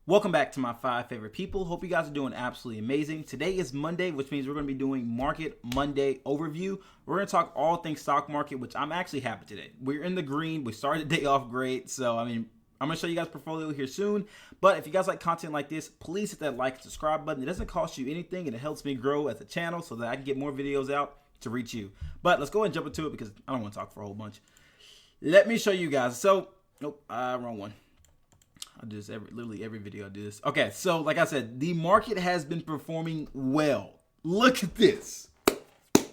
Welcome back to my 5 favorite people. Hope you guys are doing absolutely amazing. Today is Monday, which means we're going to be doing Market Monday overview. We're going to talk all things stock market, which I'm actually happy today. We're in the green. We started the day off great. So, I'm going to show you guys portfolio here soon. But if you guys like content like this, please hit that like and subscribe button. It doesn't cost you anything, and it helps me grow as a channel so that I can get more videos out to reach you. But let's go ahead and jump into it because I don't want to talk for a whole bunch. Let me show you guys. So, wrong one. I do this literally every video I do this. Okay, so like I said, the market has been performing well. Look at this.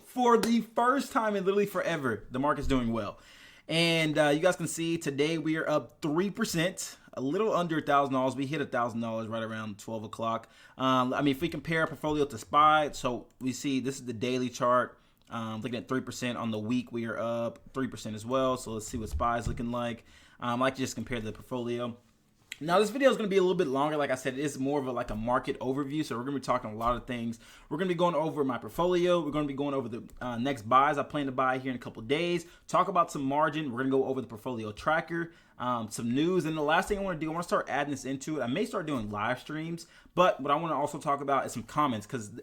For the first time in literally forever, the market's doing well. And you guys can see today we are up 3%, a little under $1,000. We hit $1,000 right around 12 o'clock. If we compare our portfolio to SPY, so we see this is the daily chart. Looking at 3% on the week, we are up 3% as well. So let's see what SPY is looking like. I like to just compare the portfolio. Now, this video is going to be a little bit longer. Like I said, it is more of a market overview. So we're going to be talking a lot of things. We're going to be going over my portfolio. We're going to be going over the next buys I plan to buy here in a couple of days. Talk about some margin. We're going to go over the portfolio tracker, some news. And the last thing I want to do, I want to start adding this into it. I may start doing live streams. But what I want to also talk about is some comments, because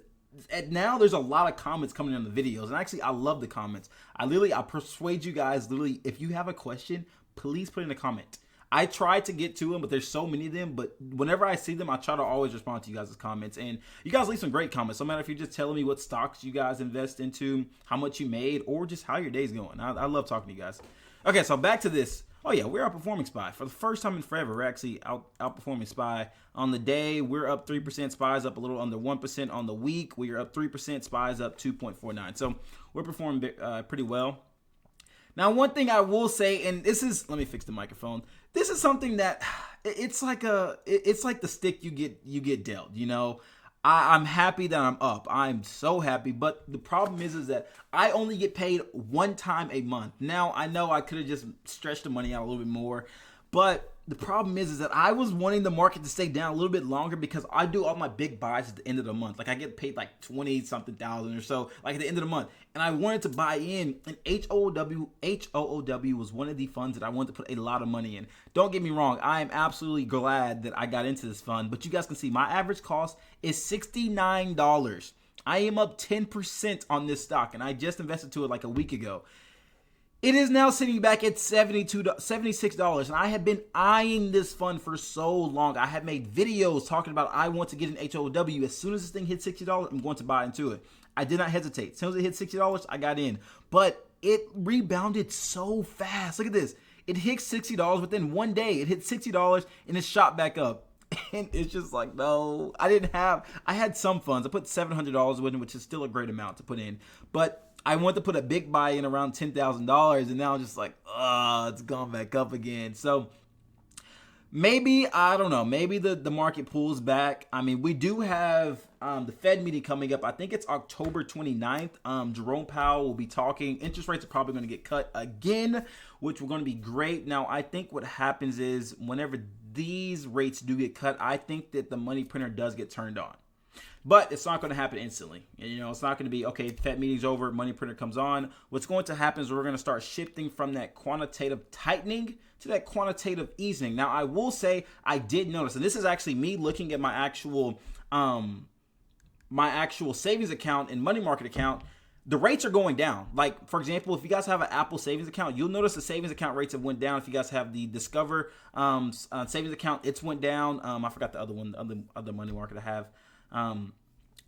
now there's a lot of comments coming in the videos. And actually, I love the comments. I persuade you guys, literally, if you have a question, please put in a comment. I try to get to them, but there's so many of them. But whenever I see them, I try to always respond to you guys' comments. And you guys leave some great comments. No matter if you're just telling me what stocks you guys invest into, how much you made, or just how your day's going. I love talking to you guys. Okay, so back to this. Oh yeah, we're outperforming SPY. For the first time in forever, we're actually outperforming SPY. On the day, we're up 3%. SPY's up a little under 1%. On the week, we are up 3%. SPY's up 2.49. So we're performing pretty well. Now, one thing I will say, and this is, let me fix the microphone. This is something that it's like the stick you get dealt. You know, I'm happy that I'm up. I'm so happy. But the problem is that I only get paid one time a month. Now, I know I could have just stretched the money out a little bit more, but the problem is that I was wanting the market to stay down a little bit longer because I do all my big buys at the end of the month. Like I get paid like 20-something thousand or so, like at the end of the month. And I wanted to buy in, and HOOW was one of the funds that I wanted to put a lot of money in. Don't get me wrong, I am absolutely glad that I got into this fund, but you guys can see my average cost is $69. I am up 10% on this stock, and I just invested to it like a week ago. It is now sitting back at $76, and I have been eyeing this fund for so long. I have made videos talking about I want to get an HOOW. As soon as this thing hits $60, I'm going to buy into it. I did not hesitate. As soon as it hit $60, I got in. But it rebounded so fast. Look at this. It hit $60 within one day. It hit $60, and it shot back up. And it's just like, no, I had some funds. I put $700 in, which is still a great amount to put in. But I want to put a big buy in around $10,000, and now I'm just like, it's gone back up again. So maybe, I don't know, maybe the market pulls back. We do have the Fed meeting coming up. I think it's October 29th. Jerome Powell will be talking. Interest rates are probably going to get cut again, which are going to be great. Now, I think what happens is whenever these rates do get cut, I think that the money printer does get turned on. But it's not going to happen instantly. You know, it's not going to be, okay, Fed meeting's over, money printer comes on. What's going to happen is we're going to start shifting from that quantitative tightening to that quantitative easing. Now, I will say I did notice, and this is actually me looking at my actual savings account and money market account. The rates are going down. Like, for example, if you guys have an Apple savings account, you'll notice the savings account rates have went down. If you guys have the Discover savings account, it's went down. I forgot the other one, the other money market I have.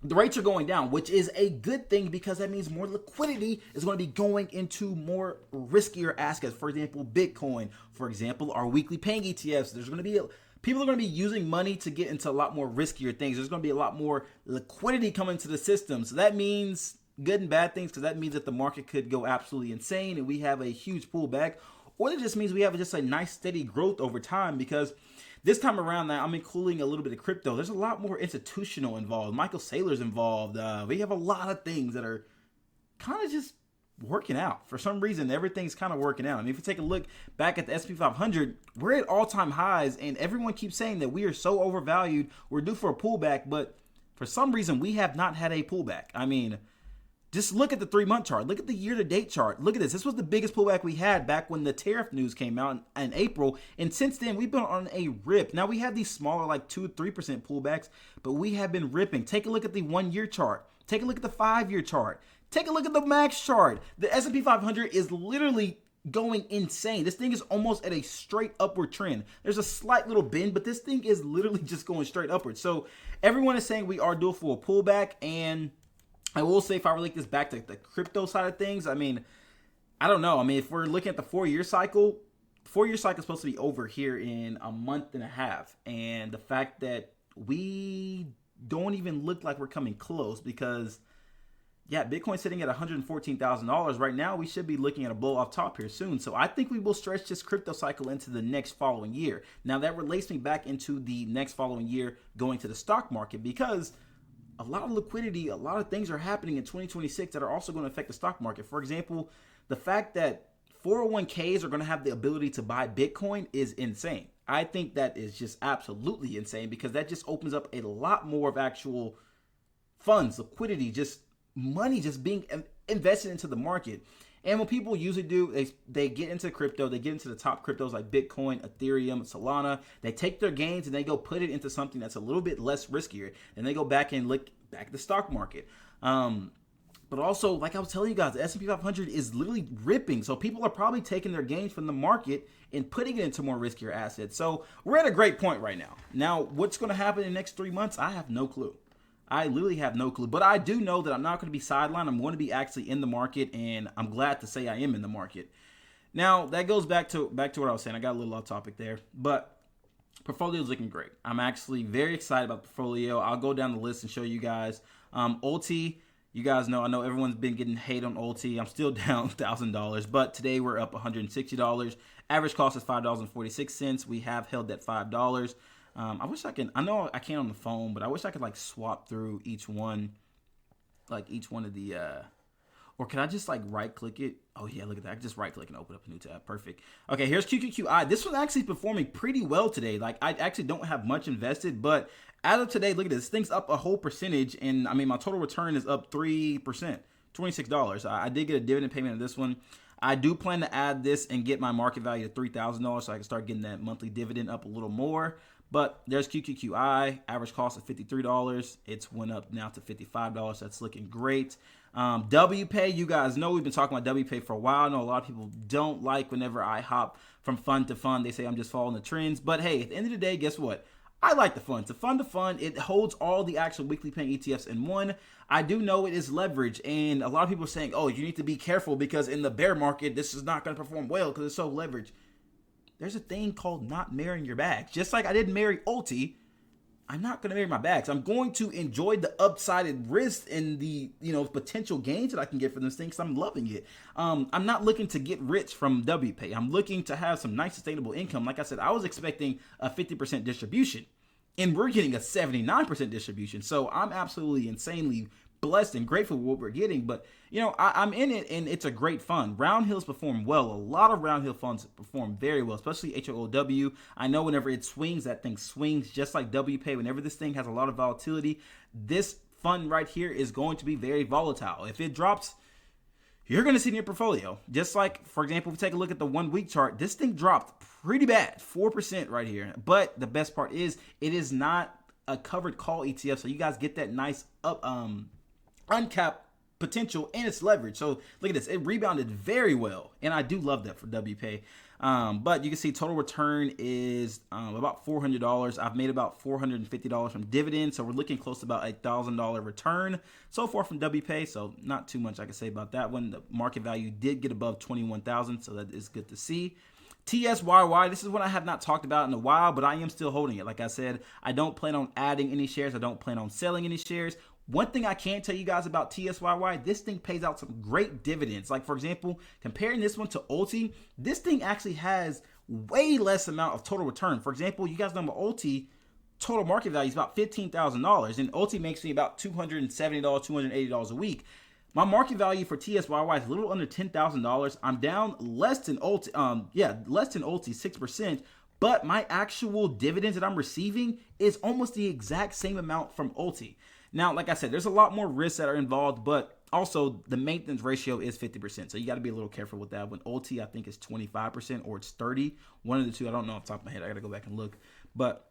The rates are going down, which is a good thing because that means more liquidity is going to be going into more riskier assets. For example, Bitcoin, for example, our weekly paying ETFs. There's going to be people are going to be using money to get into a lot more riskier things. There's going to be a lot more liquidity coming to the system. So that means good and bad things, because that means that the market could go absolutely insane and we have a huge pullback, or it just means we have just a nice steady growth over time, because this time around, now I'm including a little bit of crypto. There's a lot more institutional involved. Michael Saylor's involved. We have a lot of things that are kind of just working out. For some reason, everything's kind of working out. If you take a look back at the SP 500, we're at all-time highs, and everyone keeps saying that we are so overvalued, we're due for a pullback, but for some reason, we have not had a pullback. Just look at the 3-month chart. Look at the year-to-date chart. Look at this. This was the biggest pullback we had back when the tariff news came out in April. And since then, we've been on a rip. Now, we have these smaller, like 2-3% pullbacks, but we have been ripping. Take a look at the 1-year chart. Take a look at the 5-year chart. Take a look at the max chart. The S&P 500 is literally going insane. This thing is almost at a straight upward trend. There's a slight little bend, but this thing is literally just going straight upward. So everyone is saying we are due for a pullback, and I will say, if I relate this back to the crypto side of things, I mean, I don't know. I mean, if we're looking at the 4-year cycle, 4-year cycle is supposed to be over here in a month and a half. And the fact that we don't even look like we're coming close, because, yeah, Bitcoin's sitting at $114,000 right now. We should be looking at a blow off top here soon. So I think we will stretch this crypto cycle into the next following year. Now, that relates me back into the next following year going to the stock market, because a lot of liquidity, a lot of things are happening in 2026 that are also going to affect the stock market. For example, the fact that 401ks are going to have the ability to buy Bitcoin is insane. I think that is just absolutely insane, because that just opens up a lot more of actual funds, liquidity, just money just being invested into the market. And what people usually do, they get into crypto, they get into the top cryptos like Bitcoin, Ethereum, Solana. They take their gains and they go put it into something that's a little bit less riskier. And they go back and look back at the stock market. But also, like I was telling you guys, the S&P 500 is literally ripping. So people are probably taking their gains from the market and putting it into more riskier assets. So we're at a great point right now. Now, what's going to happen in the next 3 months? I have no clue. I literally have no clue, but I do know that I'm not going to be sidelined. I'm going to be actually in the market, and I'm glad to say I am in the market. Now, that goes back to what I was saying. I got a little off topic there, but portfolio is looking great. I'm actually very excited about the portfolio. I'll go down the list and show you guys. ULTY, you guys know, I know everyone's been getting hate on ULTY. I'm still down $1,000, but today we're up $160. Average cost is $5.46. We have held that $5. I wish I can, I know I can't on the phone, but I wish I could like swap through each one of the, or can I just like right click it? Oh yeah, look at that. I can just right click and open up a new tab. Perfect. Okay, here's QQQI. This one's actually performing pretty well today. Like, I actually don't have much invested, but as of today, look at this. This thing's up a whole percentage, and I mean, my total return is up 3%, $26. I did get a dividend payment of this one. I do plan to add this and get my market value to $3,000 so I can start getting that monthly dividend up a little more. But there's QQQI, average cost of $53. It's went up now to $55. That's looking great. WPAY, you guys know we've been talking about WPAY for a while. I know a lot of people don't like whenever I hop from fund to fund. They say I'm just following the trends. But hey, at the end of the day, guess what? I like the fund. To fund, it holds all the actual weekly paying ETFs in one. I do know it is leverage, and a lot of people are saying, oh, you need to be careful because in the bear market, this is not going to perform well because it's so leveraged. There's a thing called not marrying your bags. Just like I didn't marry ULTY, I'm not going to marry my bags. I'm going to enjoy the upsided risk and the potential gains that I can get from this thing because I'm loving it. I'm not looking to get rich from WPAY. I'm looking to have some nice sustainable income. Like I said, I was expecting a 50% distribution, and we're getting a 79% distribution. So I'm absolutely insanely blessed and grateful for what we're getting. But I'm in it, and it's a great fund. Round Hills perform well. A lot of Round Hill funds perform very well, especially HOOW. I know whenever it swings, that thing swings just like WPAY. Whenever this thing has a lot of volatility, this fund right here is going to be very volatile. If it drops, you're going to see it in your portfolio. Just like, for example, if we take a look at the 1 week chart, this thing dropped pretty bad, 4% right here. But the best part is it is not a covered call ETF, so you guys get that nice uncapped potential, and it's leverage. So look at this, it rebounded very well, and I do love that for WPAY. But you can see total return is about $400. I've made about $450 from dividends, so we're looking close to about $1,000 return so far from WPAY. So not too much I can say about that one. The market value did get above 21,000, so that is good to see. TSYY, this is one I have not talked about in a while, but I am still holding it. Like I said, I don't plan on adding any shares. I don't plan on selling any shares. One thing I can tell you guys about TSYY, this thing pays out some great dividends. Like, for example, comparing this one to ULTY, this thing actually has way less amount of total return. For example, you guys know about ULTY, total market value is about $15,000, and ULTY makes me about $270, $280 a week. My market value for TSYY is a little under $10,000. I'm down less than ULTY, less than ULTY, 6%. But my actual dividends that I'm receiving is almost the exact same amount from ULTY. Now, like I said, there's a lot more risks that are involved, but also the maintenance ratio is 50%. So you got to be a little careful with that. When ULTY, I think, is 25% or it's 30. One of the two. I don't know off the top of my head. I got to go back and look. But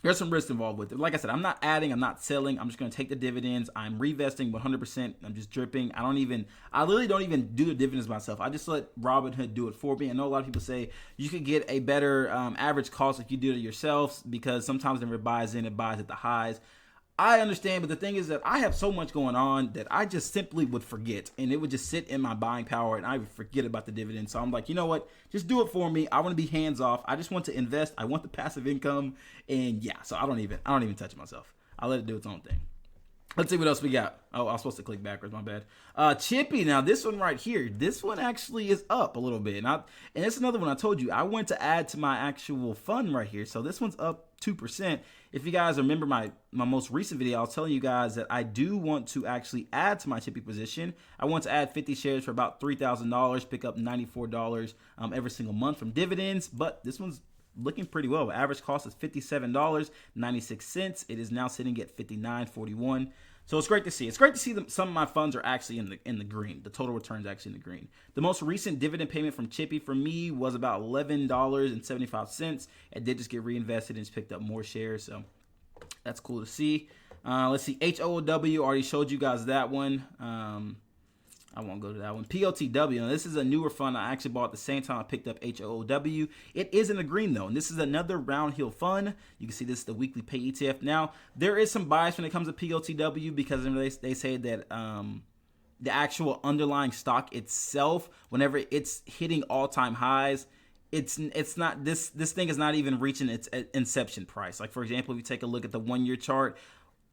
there's some risk involved with it. Like I said, I'm not adding, I'm not selling. I'm just going to take the dividends. I'm reinvesting 100%. I'm just dripping. I literally don't even do the dividends myself. I just let Robinhood do it for me. I know a lot of people say you could get a better average cost if you do it yourself, because sometimes whenever it buys in, it buys at the highs. I understand, but the thing is that I have so much going on that I just simply would forget, and it would just sit in my buying power, and I would forget about the dividend. So I'm like, you know what? Just do it for me. I want to be hands off. I just want to invest. I want the passive income, and yeah. So I don't even touch it myself. I let it do its own thing. Let's see what else we got. Oh, I was supposed to click backwards. My bad. Chippy. Now this one right here. This one actually is up a little bit, and it's another one I told you I went to add to my actual fund right here. So this one's up 2%. If you guys remember my most recent video, I was telling you guys that I do want to actually add to my Chippy position. I want to add 50 shares for about $3,000, pick up $94 every single month from dividends. But this one's looking pretty well. Average cost is $57.96. It is now sitting at $59.41. So it's great to see. It's great to see that some of my funds are actually in the green. The total return is actually in the green. The most recent dividend payment from Chippy for me was about $11.75. It did just get reinvested and just picked up more shares. So that's cool to see. Let's see. HOOW, already showed you guys that one. I won't go to that one. PLTW. Now, this is a newer fund I actually bought at the same time I picked up HOOW. It is in the green, though, and this is another round hill fund. You can see this is the weekly pay ETF. Now, there is some bias when it comes to PLTW because they say that the actual underlying stock itself, whenever it's hitting all-time highs, it's not this thing is not even reaching its inception price. Like, for example, if you take a look at the 1-year chart,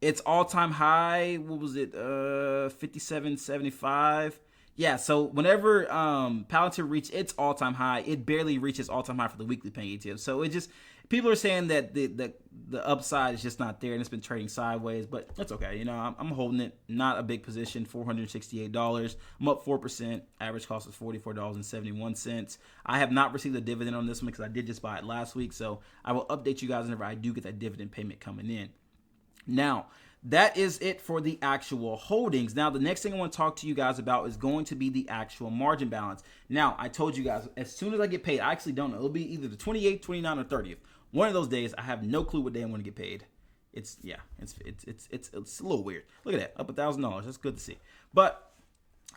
its all-time high, what was it, 57.75? Yeah, so whenever Palantir reached its all-time high, it barely reaches all-time high for the weekly paying ETF. So it just, people are saying that the upside is just not there, and it's been trading sideways, but that's okay. You know, I'm holding it. Not a big position, $468. I'm up 4%. Average cost is $44.71. I have not received a dividend on this one because I did just buy it last week, so I will update you guys whenever I do get that dividend payment coming in. Now, that is it for the actual holdings. Now, the next thing I want to talk to you guys about is going to be the actual margin balance. Now, I told you guys, as soon as I get paid, I actually don't know. It'll be either the 28th, 29th, or 30th. One of those days, I have no clue what day I'm going to get paid. It's a little weird. Look at that, up $1,000. That's good to see. But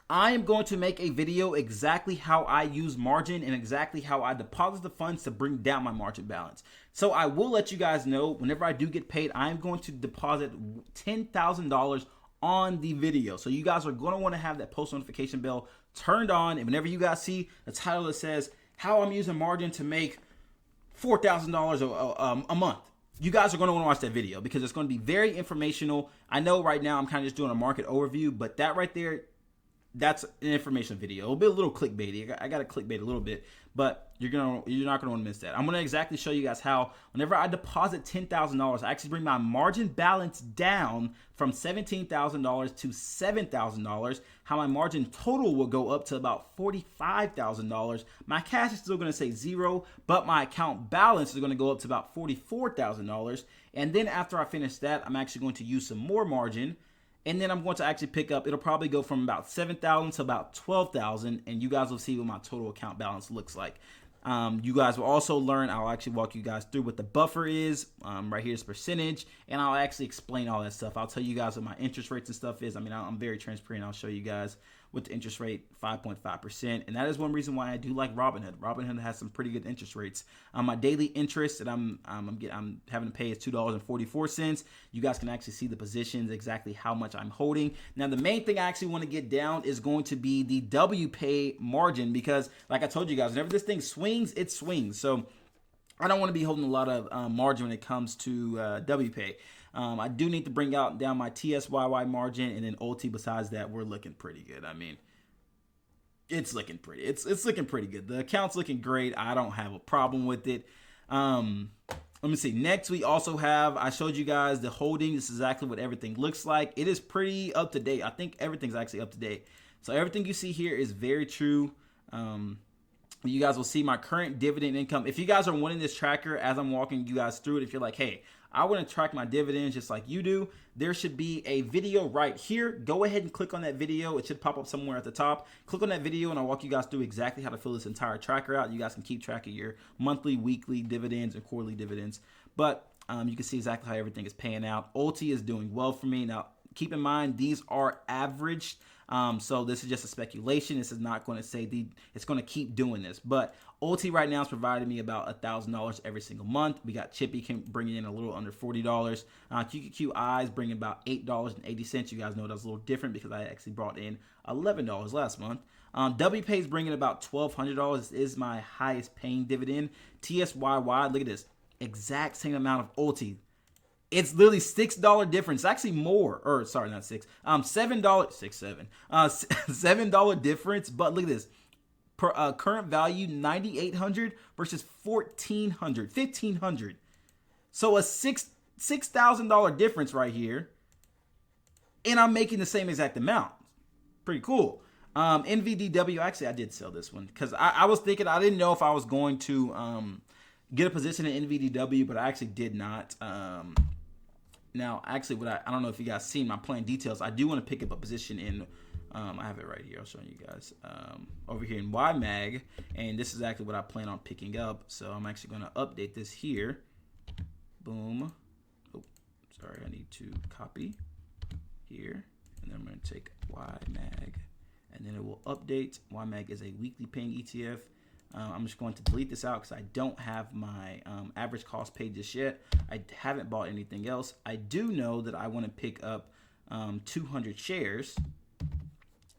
I am going to make a video exactly how I use margin and exactly how I deposit the funds to bring down my margin balance. So I will let you guys know whenever I do get paid, I'm going to deposit $10,000 on the video. So you guys are going to want to have that post notification bell turned on. And whenever you guys see a title that says how I'm using margin to make $4,000 a month, you guys are going to want to watch that video because it's going to be very informational. I know right now I'm kind of just doing a market overview, but that right there, that's an information video. It'll be a little clickbaity. I got to clickbait a little bit, but you're not going to want to miss that. I'm going to exactly show you guys how whenever I deposit $10,000, I actually bring my margin balance down from $17,000 to $7,000, how my margin total will go up to about $45,000. My cash is still going to say zero, but my account balance is going to go up to about $44,000. And then after I finish that, I'm actually going to use some more margin. And then I'm going to actually pick up, it'll probably go from about 7,000 to about 12,000, and you guys will see what my total account balance looks like. You guys will also learn, I'll actually walk you guys through what the buffer is. Right here is percentage, and I'll actually explain all that stuff. I'll tell you guys what my interest rates and stuff is. I mean, I'm very transparent. I'll show you guys with the interest rate, 5.5%. And that is one reason why I do like Robinhood. Robinhood has some pretty good interest rates. My daily interest that I'm having to pay is $2.44. You guys can actually see the positions, exactly how much I'm holding. Now, the main thing I actually want to get down is going to be the WPAY margin, because like I told you guys, whenever this thing swings, it swings. So I don't want to be holding a lot of margin when it comes to WPAY. I do need to bring down my TSYY margin, and then ULTY. Besides that, we're looking pretty good. I mean, it's looking pretty. It's looking pretty good. The account's looking great. I don't have a problem with it. Let me see. Next, we also have, I showed you guys the holding. This is exactly what everything looks like. It is pretty up to date. I think everything's actually up to date. So everything you see here is very true. You guys will see my current dividend income. If you guys are wanting this tracker as I'm walking you guys through it, if you're like, hey, I want to track my dividends just like you do, there should be a video right here. Go ahead and click on that video. It should pop up somewhere at the top. Click on that video and I'll walk you guys through exactly how to fill this entire tracker out. You guys can keep track of your monthly, weekly dividends and quarterly dividends. But you can see exactly how everything is paying out. ULTY is doing well for me. Now, keep in mind, these are averaged. So this is just a speculation. This is not going to say it's going to keep doing this. But ULTY right now is providing me about $1,000 every single month. We got Chippy bringing in a little under $40. QQQI is bringing about $8.80. You guys know that's a little different because I actually brought in $11 last month. WPAY is bringing about $1,200. This is my highest paying dividend. TSYY, look at this. Exact same amount of ULTY. It's literally $6 difference. Actually more, or sorry, not six. $7 difference. But look at this. Current value $9,800 versus $1,400. So a $6,000 difference right here, and I'm making the same exact amount. Pretty cool. NVDW. Actually, I did sell this one because I was thinking I didn't know if I was going to get a position in NVDW, but I actually did not. Now, actually, I don't know if you guys seen my plan details. I do want to pick up a position in, I have it right here. I'll show you guys over here in YMAG, and this is actually what I plan on picking up. So I'm actually going to update this here. Boom. Oh, sorry, I need to copy here, and then I'm going to take YMAG, and then it will update. YMAG is a weekly paying ETF. I'm just going to delete this out because I don't have my average cost paid just yet. I haven't bought anything else. I do know that I want to pick up 200 shares,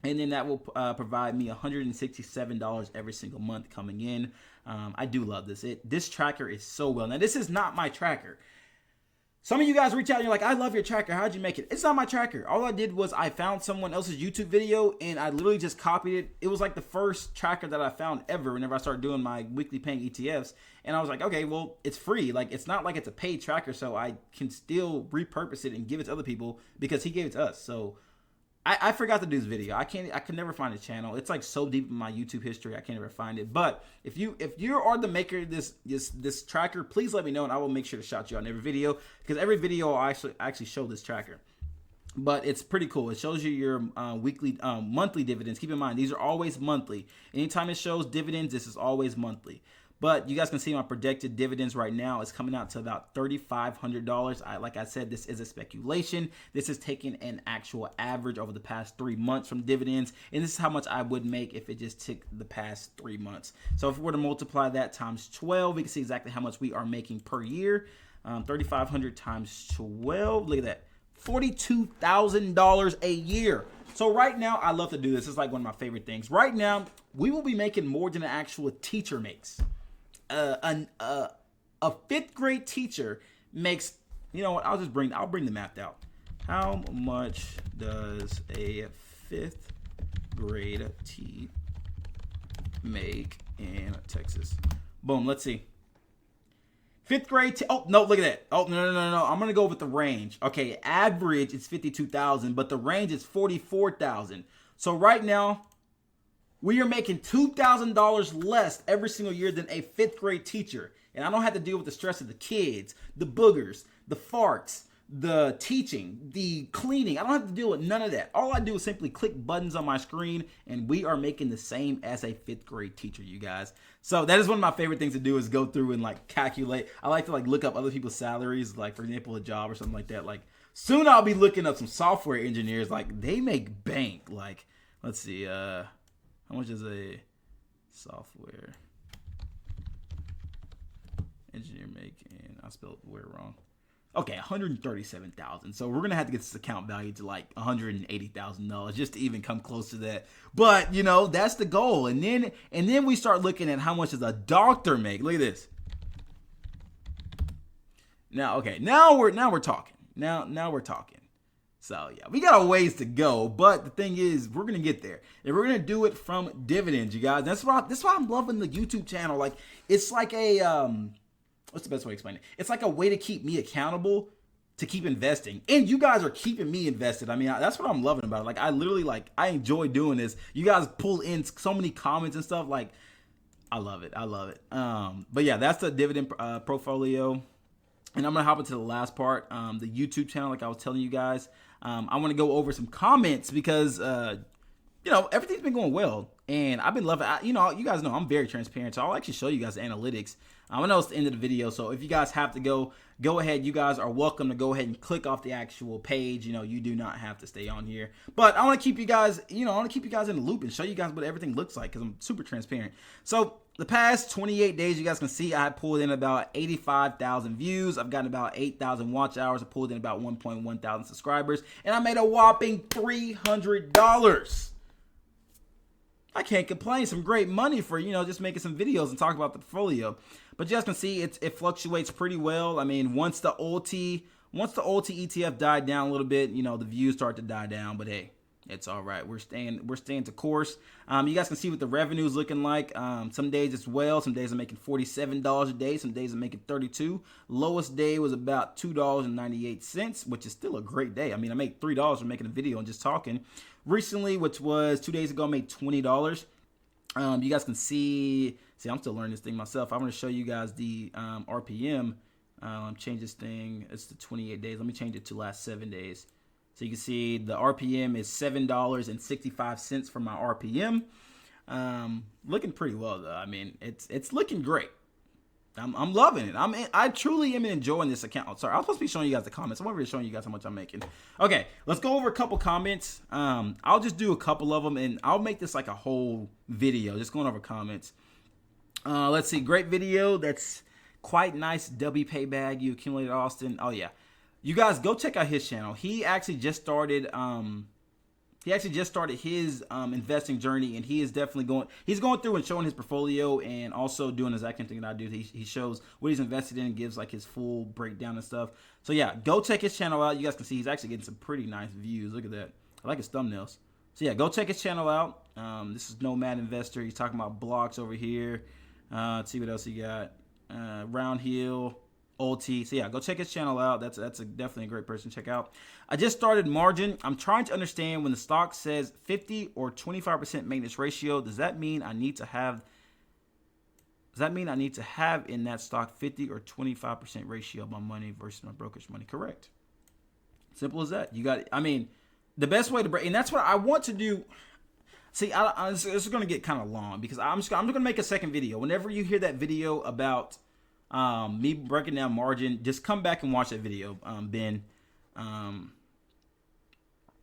and then that will provide me $167 every single month coming in. I do love this. This tracker is so well. Now, this is not my tracker. Some of you guys reach out and you're like, I love your tracker. How'd you make it? It's not my tracker. All I did was I found someone else's YouTube video and I literally just copied it. It was like the first tracker that I found ever whenever I started doing my weekly paying ETFs. And I was like, okay, well, it's free. Like, it's not like it's a paid tracker, so I can still repurpose it and give it to other people because he gave it to us. So I forgot to do this video. I could never find his channel. It's like so deep in my YouTube history, I can't ever find it. But if you are the maker of this tracker, please let me know and I will make sure to shout you out in every video because every video I'll actually show this tracker. But it's pretty cool. It shows you your monthly dividends. Keep in mind, these are always monthly. Anytime it shows dividends, this is always monthly. But you guys can see my projected dividends right now is coming out to about $3,500. Like I said, this is a speculation. This is taking an actual average over the past 3 months from dividends. And this is how much I would make if it just took the past 3 months. So if we were to multiply that times 12, we can see exactly how much we are making per year. 3,500 times 12, look at that. $42,000 a year. So right now, I love to do this. It's like one of my favorite things. Right now, we will be making more than an actual teacher makes. A fifth grade teacher makes, you know what, I'll bring the math out. How much does a fifth grade T make in Texas? Boom, let's see. Fifth grade, oh, no, look at that. Oh, no. I'm going to go with the range. Okay, average is 52,000, but the range is 44,000. So right now, we are making $2,000 less every single year than a fifth grade teacher. And I don't have to deal with the stress of the kids, the boogers, the farts, the teaching, the cleaning. I don't have to deal with none of that. All I do is simply click buttons on my screen and we are making the same as a fifth grade teacher, you guys. So that is one of my favorite things to do is go through and like calculate. I like to like look up other people's salaries, like for example, a job or something like that. Like soon I'll be looking up some software engineers. Like they make bank. Like, let's see, how much is a software engineer make? And I spelled the word wrong. Okay, 137,000. So we're gonna have to get this account value to like $180,000 just to even come close to that. But you know, that's the goal. And then we start looking at how much does a doctor make. Look at this. Now, okay, now we're talking. Now we're talking. So yeah, we got a ways to go, but the thing is, we're gonna get there, and we're gonna do it from dividends, you guys. That's why I'm loving the YouTube channel. Like, it's like a what's the best way to explain it? It's like a way to keep me accountable to keep investing, and you guys are keeping me invested. I mean, that's what I'm loving about it. Like, I literally I enjoy doing this. You guys pull in so many comments and stuff. Like, I love it. But yeah, that's the dividend portfolio. And I'm going to hop into the last part, the YouTube channel, like I was telling you guys. I want to go over some comments because, everything's been going well. And I've been loving, you guys know I'm very transparent. So I'll actually show you guys the analytics. I know it's the end of the video. So if you guys have to go ahead. You guys are welcome to go ahead and click off the actual page. You do not have to stay on here. But I want to keep you guys, in the loop and show you guys what everything looks like because I'm super transparent. So the past 28 days, you guys can see I pulled in about 85,000 views. I've gotten about 8,000 watch hours. I pulled in about 1.1 thousand subscribers. And I made a whopping $300. I can't complain. Some great money for, just making some videos and talk about the portfolio. But you guys can see it fluctuates pretty well. I mean, once the ULTY ETF died down a little bit, the views start to die down. But hey, it's all right. We're staying the course. You guys can see what the revenue is looking like. Some days it's well. Some days I'm making $47 a day. Some days I'm making $32. Lowest day was about $2.98, which is still a great day. I mean, I made $3 from making a video and just talking. Recently, which was 2 days ago, I made $20. You guys can see, I'm still learning this thing myself. I'm going to show you guys the RPM. Change this thing. It's the 28 days. Let me change it to last 7 days. So you can see the RPM is $7.65 for my RPM. Looking pretty well though. I mean, it's looking great. I'm loving it. I truly am enjoying this account. Oh, sorry, I was supposed to be showing you guys the comments. I'm over here showing you guys how much I'm making. Okay, let's go over a couple comments. I'll just do a couple of them, and I'll make this like a whole video, just going over comments. Let's see, great video. That's quite nice. WPAY bag you accumulated, Austin. Oh yeah, you guys go check out his channel. He actually just started. His investing journey, and he is definitely he's going through and showing his portfolio and also doing the exact same thing that I do. He shows what he's invested in and gives like his full breakdown and stuff. So yeah, go check his channel out. You guys can see he's actually getting some pretty nice views. Look at that. I like his thumbnails. So yeah, go check his channel out. This is Nomad Investor. He's talking about blocks over here. Let's see what else he got. Round Hill. ULTY. So yeah, go check his channel out. That's definitely a great person to check out. I just started margin. I'm trying to understand when the stock says 50 or 25% maintenance ratio. Does that mean I need to have in that stock 50 or 25% ratio of my money versus my brokerage money? Correct. Simple as that. The best way to break, and that's what I want to do. See, this is going to get kind of long because I'm going to make a second video. Whenever you hear that video about me breaking down margin, just come back and watch that video, Ben.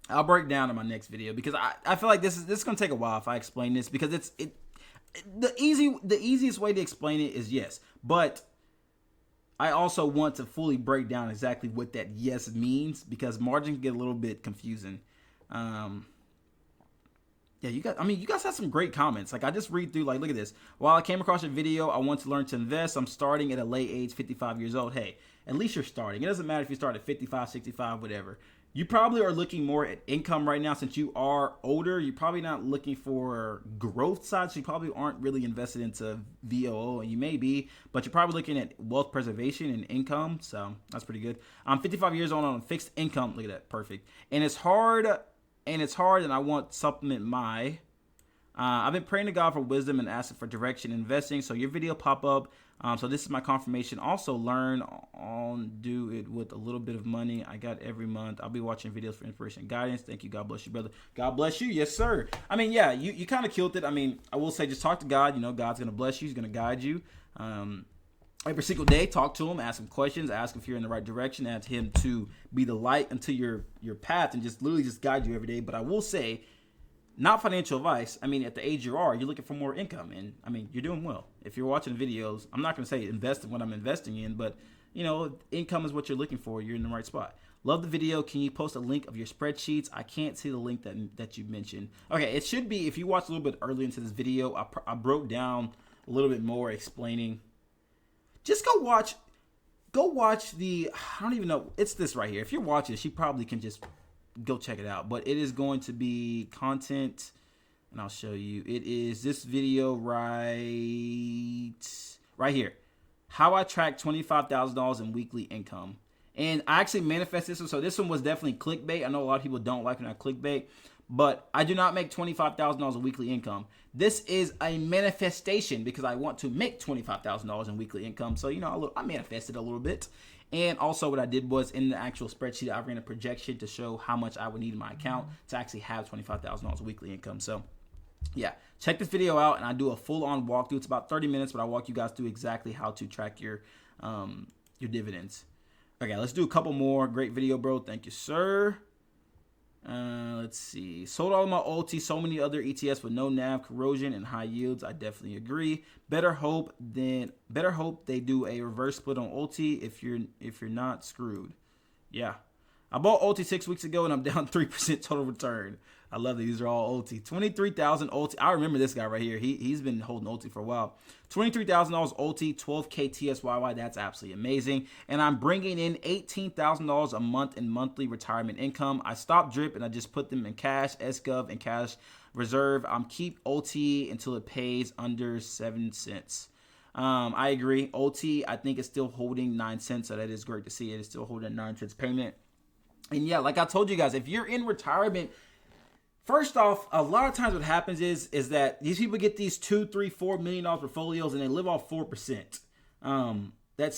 I'll break down in my next video because I feel like this is gonna take a while if I explain this because the easiest way to explain it is yes, but I also want to fully break down exactly what that yes means because margin can get a little bit confusing. Yeah, you guys have some great comments. Like I just read through, like, look at this. While I came across your video, I want to learn to invest. I'm starting at a late age, 55 years old. Hey, at least you're starting. It doesn't matter if you start at 55, 65, whatever. You probably are looking more at income right now since you are older. You're probably not looking for growth side, so you probably aren't really invested into VOO, and you may be, but you're probably looking at wealth preservation and income, so that's pretty good. I'm 55 years old on a fixed income. Look at that, perfect. And it's hard, and I want to supplement my. I've been praying to God for wisdom and asking for direction in investing. So your video pop up. So this is my confirmation. Also learn on do it with a little bit of money I got every month. I'll be watching videos for inspiration and guidance. Thank you. God bless you, brother. God bless you. Yes, sir. I mean, yeah, you kind of killed it. I mean, I will say just talk to God. God's going to bless you. He's going to guide you. Every single day, talk to him, ask him questions, ask if you're in the right direction, ask him to be the light unto your path and just literally just guide you every day. But I will say, not financial advice. I mean, at the age you are, you're looking for more income. And I mean, you're doing well. If you're watching videos, I'm not going to say invest in what I'm investing in, but income is what you're looking for. You're in the right spot. Love the video. Can you post a link of your spreadsheets? I can't see the link that you mentioned. Okay, it should be, if you watched a little bit early into this video, I broke down a little bit more explaining. Just go watch the, I don't even know, it's this right here. If you're watching this, you probably can just go check it out. But it is going to be content, and I'll show you. It is this video right here. How I track $25,000 in weekly income. And I actually manifested this one. So this one was definitely clickbait. I know a lot of people don't like when I clickbait. But I do not make $25,000 in weekly income. This is a manifestation because I want to make $25,000 in weekly income. So, I manifested a little bit. And also what I did was in the actual spreadsheet, I ran a projection to show how much I would need in my account to actually have $25,000 weekly income. So yeah, check this video out, and I do a full-on walkthrough. It's about 30 minutes, but I walk you guys through exactly how to track your dividends. Okay, let's do a couple more. Great video, bro. Thank you, sir. Let's see. Sold all of my ULTY, so many other ETFs with no NAV corrosion and high yields. I definitely agree. Better hope they do a reverse split on ULTY if you're not screwed. Yeah. I bought ULTY 6 weeks ago and I'm down 3% total return. I love that these are all ULTY. 23,000 ULTY. I remember this guy right here. He's been holding ULTY for a while. $23,000 ULTY, 12K TSYY. That's absolutely amazing. And I'm bringing in $18,000 a month in monthly retirement income. I stopped drip and I just put them in cash, SGov, and cash reserve. Keep ULTY until it pays under 7 cents. I agree. ULTY, I think, is still holding 9 cents. So that is great to see. It is still holding 9 cents payment. And yeah, like I told you guys, if you're in retirement, first off, a lot of times what happens is that these people get these $2, $3, $4 million portfolios and they live off 4%.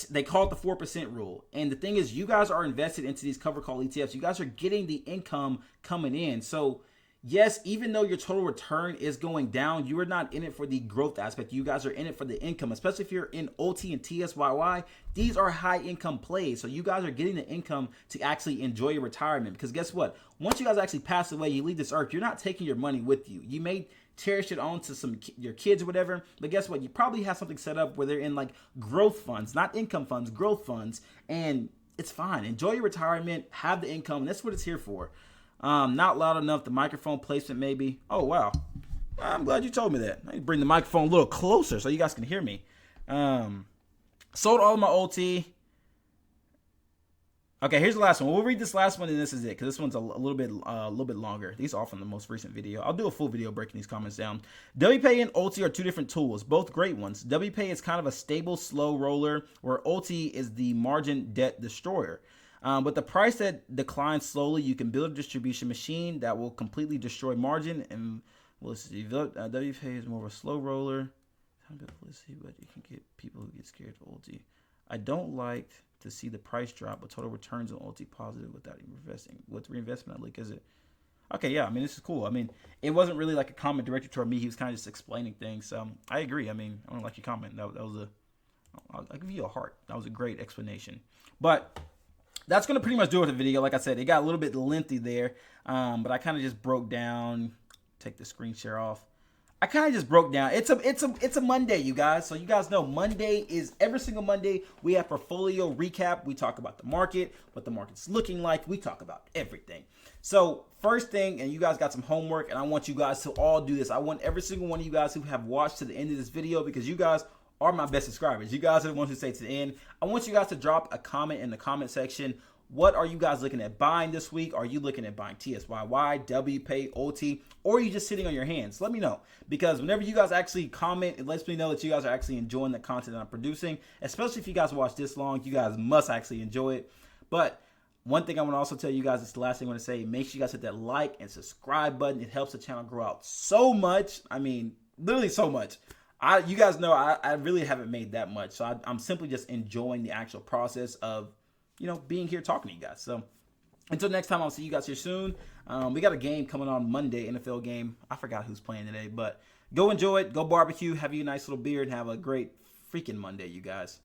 They call it the 4% rule. And the thing is, you guys are invested into these cover call ETFs. You guys are getting the income coming in. So yes, even though your total return is going down, you are not in it for the growth aspect. You guys are in it for the income, especially if you're in ULTY and TSYY. These are high income plays. So you guys are getting the income to actually enjoy your retirement. Because guess what? Once you guys actually pass away, you leave this earth, you're not taking your money with you. You may cherish it on to your kids or whatever. But guess what? You probably have something set up where they're in like growth funds, not income funds, growth funds. And it's fine. Enjoy your retirement, have the income. And that's what it's here for. Not loud enough. The microphone placement maybe. Oh, wow. I'm glad you told me that. I need to bring the microphone a little closer so you guys can hear me. Sold all of my ULTY. Okay, here's the last one. We'll read this last one and this is it because this one's a little bit longer. These are all from the most recent video. I'll do a full video breaking these comments down. WPAY and ULTY are two different tools, both great ones. WPAY is kind of a stable, slow roller, where ULTY is the margin debt destroyer. But the price that declines slowly, you can build a distribution machine that will completely destroy margin. And we'll see. WPAY is more of a slow roller. Let's see, but you can get people who get scared of ULTY. I don't like to see the price drop, but total returns on ULTY positive without investing. With reinvestment, like, is it? Okay, yeah. I mean, this is cool. I mean, it wasn't really like a comment directed toward me. He was kind of just explaining things. I agree. I mean, I don't like your comment. That was I'll give you a heart. That was a great explanation. But that's going to pretty much do it with the video. Like I said, it got a little bit lengthy there, but I kind of just broke down. Take the screen share off. I kind of just broke down. It's a Monday, you guys. So you guys know Monday is every single Monday. We have portfolio recap. We talk about the market, what the market's looking like. We talk about everything. So first thing, and you guys got some homework, and I want you guys to all do this. I want every single one of you guys who have watched to the end of this video, because you guys are my best subscribers. You guys are the ones who stay to the end. I want you guys to drop a comment in the comment section. What are you guys looking at buying this week? Are you looking at buying TSYY, WPAY, ULTY, or are you just sitting on your hands? Let me know, because whenever you guys actually comment, it lets me know that you guys are actually enjoying the content that I'm producing. Especially if you guys watch this long, you guys must actually enjoy it. But one thing I want to also tell you guys, it's the last thing I want to say, make sure you guys hit that like and subscribe button. It helps the channel grow out so much. I mean, literally so much. You guys know I really haven't made that much. So I'm simply just enjoying the actual process of, you know, being here talking to you guys. So until next time, I'll see you guys here soon. We got a game coming on Monday, NFL game. I forgot who's playing today, but go enjoy it. Go barbecue. Have you a nice little beer and have a great freaking Monday, you guys.